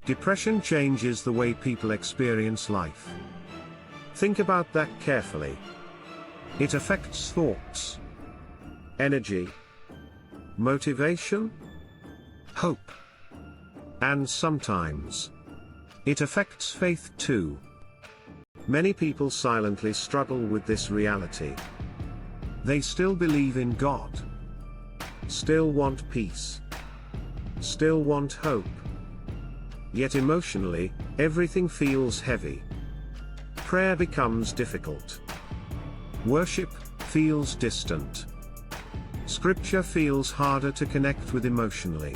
Depression changes the way people experience life. Think about that carefully. It affects thoughts, energy, motivation, hope. And sometimes, it affects faith too. Many people silently struggle with this reality. They still believe in God, still want peace, still want hope. Yet emotionally, everything feels heavy. Prayer becomes difficult. Worship feels distant. Scripture feels harder to connect with emotionally.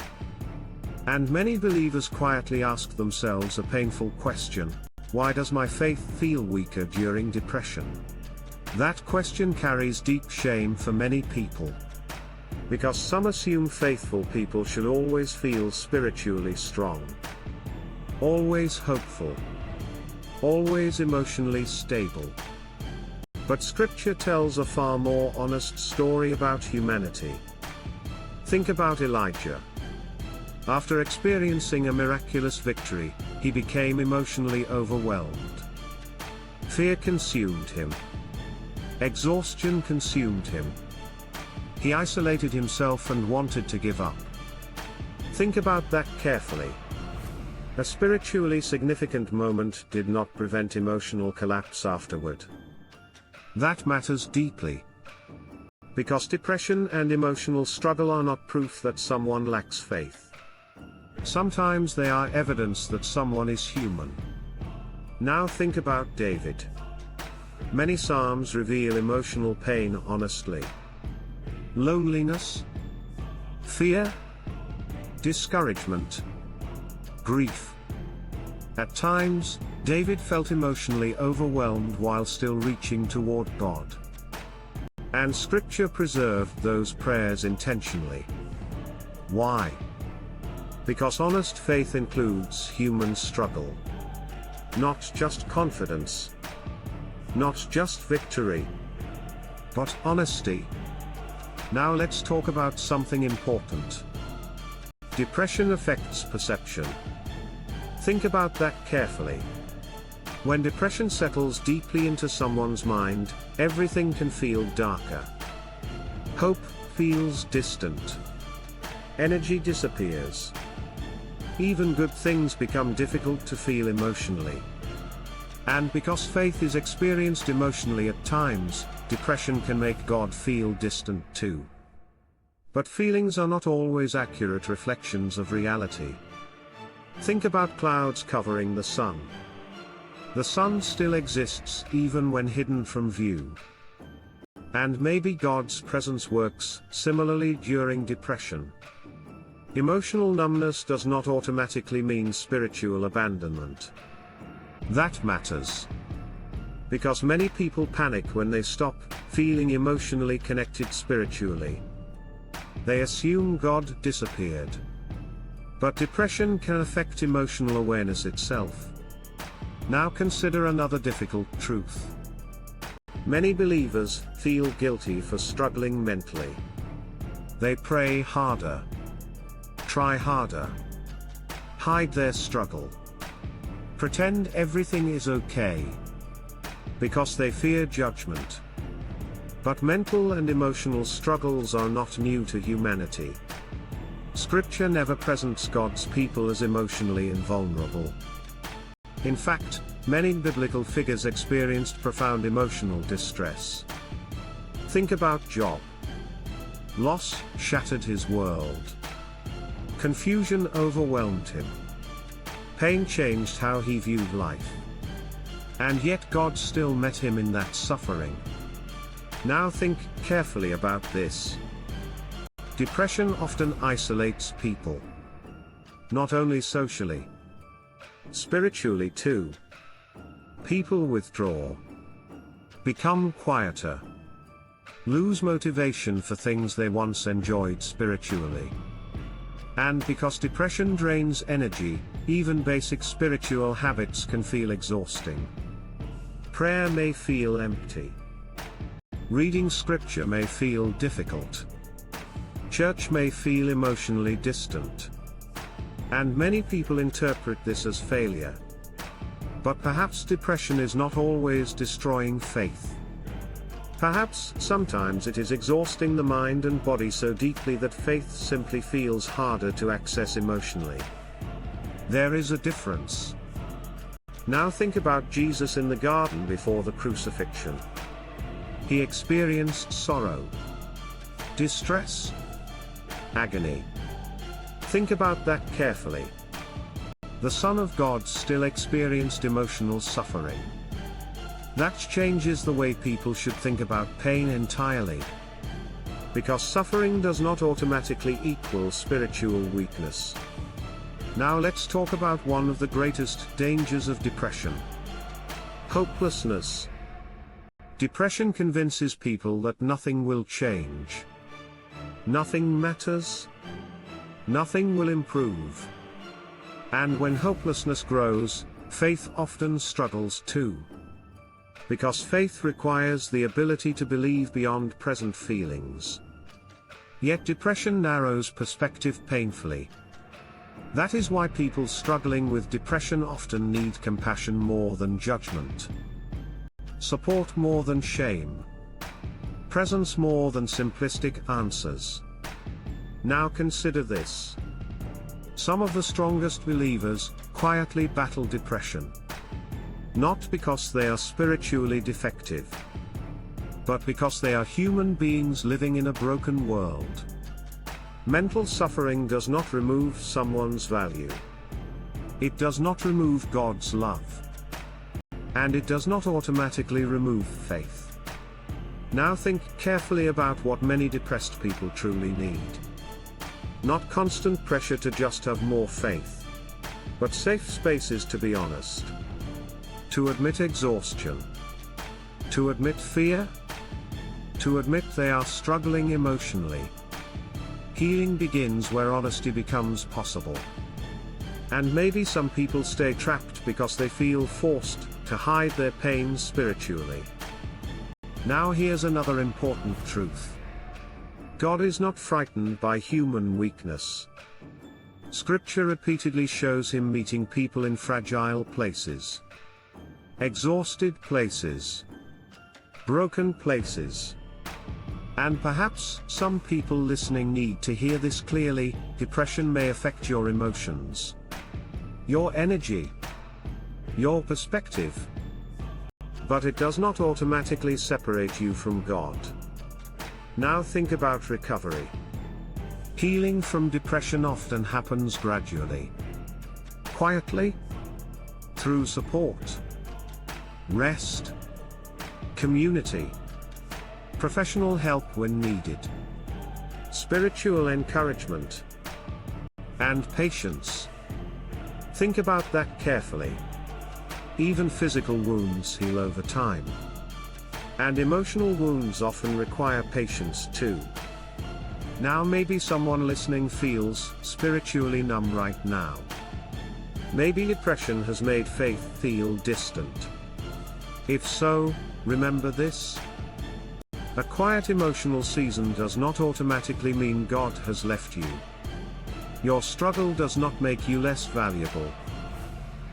And many believers quietly ask themselves a painful question: why does my faith feel weaker during depression? That question carries deep shame for many people. Because some assume faithful people should always feel spiritually strong, always hopeful, always emotionally stable. But Scripture tells a far more honest story about humanity. Think about Elijah. After experiencing a miraculous victory, he became emotionally overwhelmed. Fear consumed him. Exhaustion consumed him. He isolated himself and wanted to give up. Think about that carefully. A spiritually significant moment did not prevent emotional collapse afterward. That matters deeply. Because depression and emotional struggle are not proof that someone lacks faith. Sometimes they are evidence that someone is human. Now think about David. Many Psalms reveal emotional pain honestly. Loneliness, fear, discouragement, grief. At times, David felt emotionally overwhelmed while still reaching toward God. And Scripture preserved those prayers intentionally. Why? Because honest faith includes human struggle. Not just confidence. Not just victory. But honesty. Now let's talk about something important. Depression affects perception. Think about that carefully. When depression settles deeply into someone's mind, everything can feel darker. Hope feels distant. Energy disappears. Even good things become difficult to feel emotionally. And because faith is experienced emotionally at times, depression can make God feel distant too. But feelings are not always accurate reflections of reality. Think about clouds covering the sun. The sun still exists even when hidden from view. And maybe God's presence works similarly during depression. Emotional numbness does not automatically mean spiritual abandonment. That matters. Because many people panic when they stop feeling emotionally connected spiritually. They assume God disappeared. But depression can affect emotional awareness itself. Now consider another difficult truth. Many believers feel guilty for struggling mentally. They pray harder, try harder, hide their struggle, pretend everything is okay, because they fear judgment. But mental and emotional struggles are not new to humanity. Scripture never presents God's people as emotionally invulnerable. In fact, many biblical figures experienced profound emotional distress. Think about Job. Loss shattered his world. Confusion overwhelmed him. Pain changed how he viewed life. And yet God still met him in that suffering. Now think carefully about this. Depression often isolates people. Not only socially, spiritually too. People withdraw, become quieter, lose motivation for things they once enjoyed spiritually. And because depression drains energy, even basic spiritual habits can feel exhausting. Prayer may feel empty. Reading Scripture may feel difficult. Church may feel emotionally distant. And many people interpret this as failure. But perhaps depression is not always destroying faith. Perhaps sometimes it is exhausting the mind and body so deeply that faith simply feels harder to access emotionally. There is a difference. Now think about Jesus in the garden before the crucifixion. He experienced sorrow, distress, agony. Think about that carefully. The Son of God still experienced emotional suffering. That changes the way people should think about pain entirely. Because suffering does not automatically equal spiritual weakness. Now let's talk about one of the greatest dangers of depression. Hopelessness. Depression convinces people that nothing will change. Nothing matters. Nothing will improve. And when hopelessness grows, faith often struggles too. Because faith requires the ability to believe beyond present feelings. Yet depression narrows perspective painfully. That is why people struggling with depression often need compassion more than judgment, support more than shame, presence more than simplistic answers. Now consider this. Some of the strongest believers quietly battle depression. Not because they are spiritually defective, but because they are human beings living in a broken world. Mental suffering does not remove someone's value. It does not remove God's love. And it does not automatically remove faith. Now think carefully about what many depressed people truly need. Not constant pressure to just have more faith, but safe spaces to be honest. To admit exhaustion. To admit fear. To admit they are struggling emotionally. Healing begins where honesty becomes possible. And maybe some people stay trapped because they feel forced to hide their pain spiritually. Now here's another important truth. God is not frightened by human weakness. Scripture repeatedly shows him meeting people in fragile places, exhausted places, broken places. And perhaps some people listening need to hear this clearly. Depression may affect your emotions, your energy, your perspective, but it does not automatically separate you from God. Now think about recovery. Healing from depression often happens gradually, quietly, through support, rest, community, professional help when needed, spiritual encouragement, and patience. Think about that carefully. Even physical wounds heal over time. And emotional wounds often require patience too. Now maybe someone listening feels spiritually numb right now. Maybe depression has made faith feel distant. If so, remember this. A quiet emotional season does not automatically mean God has left you. Your struggle does not make you less valuable.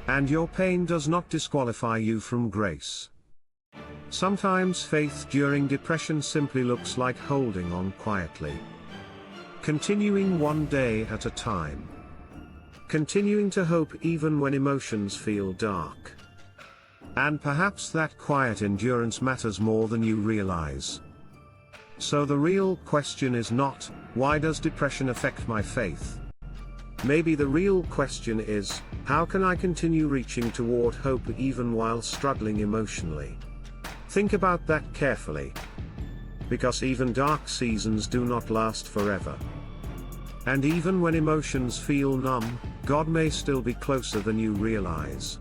And your pain does not disqualify you from grace. Sometimes faith during depression simply looks like holding on quietly. Continuing one day at a time. Continuing to hope even when emotions feel dark. And perhaps that quiet endurance matters more than you realize. So the real question is not, why does depression affect my faith? Maybe the real question is, how can I continue reaching toward hope even while struggling emotionally? Think about that carefully. Because even dark seasons do not last forever. And even when emotions feel numb, God may still be closer than you realize.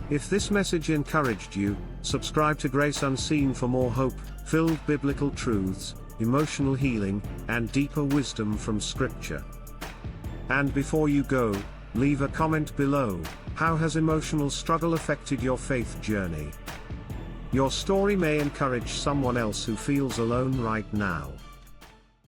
If this message encouraged you, subscribe to Grace Unseen for more hope-filled biblical truths, emotional healing, and deeper wisdom from Scripture. And before you go, leave a comment below. How has emotional struggle affected your faith journey? Your story may encourage someone else who feels alone right now.